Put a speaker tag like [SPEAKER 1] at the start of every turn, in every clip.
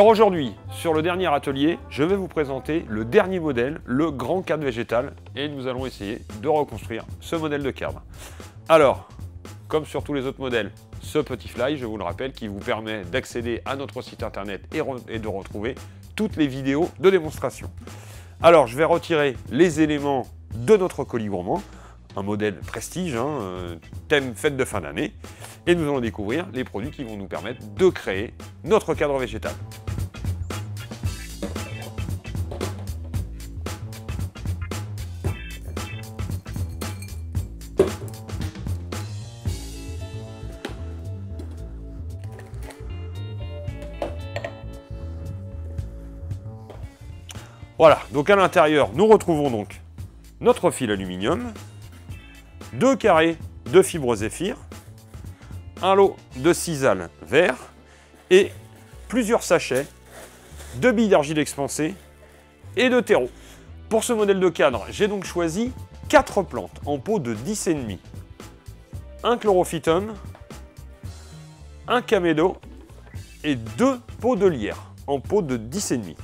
[SPEAKER 1] Alors aujourd'hui, sur le dernier atelier, je vais vous présenter le dernier modèle, le grand cadre végétal, et nous allons essayer de reconstruire ce modèle de cadre. Alors, comme sur tous les autres modèles, ce petit fly, je vous le rappelle, qui vous permet d'accéder à notre site internet et de retrouver toutes les vidéos de démonstration. Alors, je vais retirer les éléments de notre colis gourmand, un modèle prestige, thème fête de fin d'année, et nous allons découvrir les produits qui vont nous permettre de créer notre cadre végétal. Voilà, donc à l'intérieur, nous retrouvons donc notre fil aluminium, 2 carrés de fibres zéphyr, un lot de sisal vert et plusieurs sachets de billes d'argile expansée et de terreau. Pour ce modèle de cadre, j'ai donc choisi 4 plantes en pot de 10,5, un chlorophytum, un camédo et 2 pots de lierre en pot de 10,5.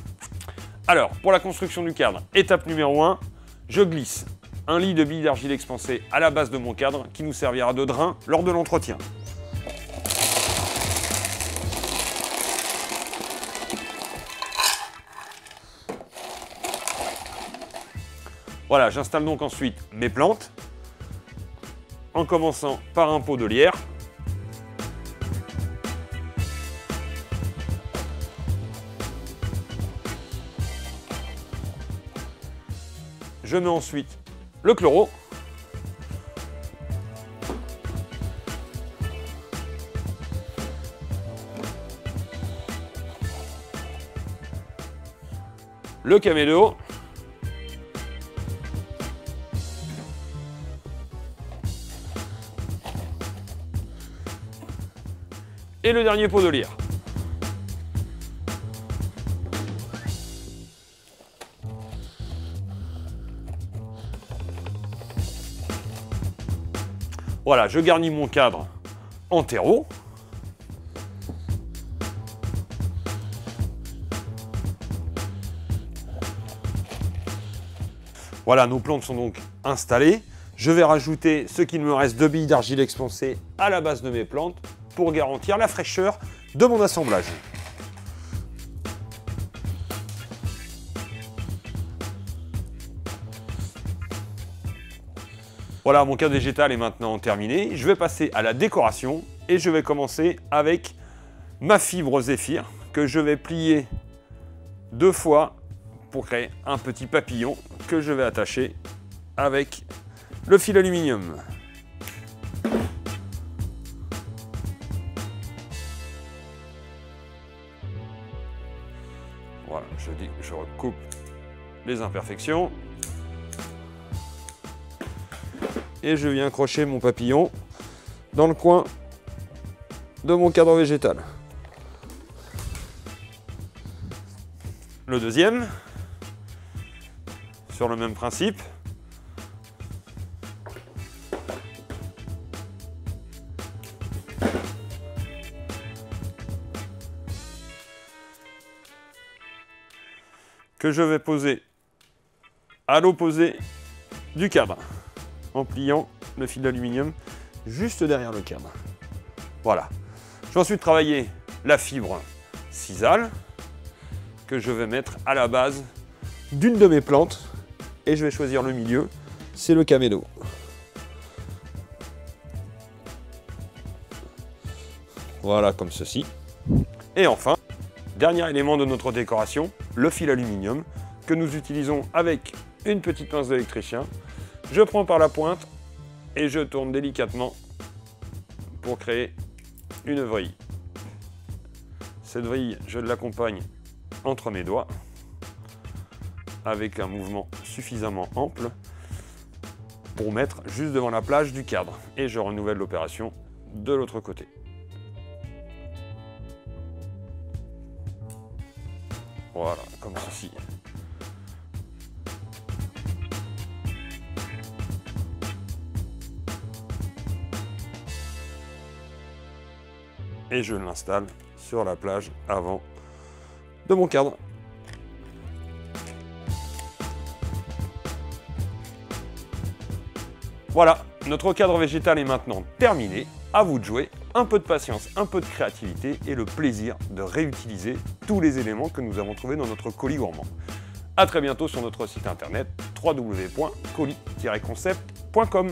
[SPEAKER 1] Alors, pour la construction du cadre, étape numéro 1, je glisse un lit de billes d'argile expansée à la base de mon cadre qui nous servira de drain lors de l'entretien. Voilà, j'installe donc ensuite mes plantes, en commençant par un pot de lierre. Je mets ensuite le chloro. Le camédo. Et le dernier pot de lierre. Voilà, je garnis mon cadre en terreau. Voilà, nos plantes sont donc installées. Je vais rajouter ce qu'il me reste de billes d'argile expansée à la base de mes plantes pour garantir la fraîcheur de mon assemblage. Voilà, mon cadre végétal est maintenant terminé. Je vais passer à la décoration et je vais commencer avec ma fibre zéphyr que je vais plier 2 fois pour créer un petit papillon que je vais attacher avec le fil aluminium. Voilà, je recoupe les imperfections. Et je viens accrocher mon papillon dans le coin de mon cadre végétal. Le deuxième, sur le même principe. Que je vais poser à l'opposé du cadre, en pliant le fil d'aluminium juste derrière le cadre. Voilà. Je vais ensuite travailler la fibre sisal que je vais mettre à la base d'une de mes plantes et je vais choisir le milieu, c'est le camédo. Voilà, comme ceci. Et enfin, dernier élément de notre décoration, le fil aluminium que nous utilisons avec une petite pince d'électricien. Je prends par la pointe et je tourne délicatement pour créer une vrille. Cette vrille, je l'accompagne entre mes doigts avec un mouvement suffisamment ample pour mettre juste devant la plage du cadre. Et je renouvelle l'opération de l'autre côté. Voilà, comme ceci. Et je l'installe sur la plage avant de mon cadre. Voilà, notre cadre végétal est maintenant terminé. À vous de jouer, un peu de patience, un peu de créativité et le plaisir de réutiliser tous les éléments que nous avons trouvés dans notre colis gourmand. A très bientôt sur notre site internet www.colis-concept.com.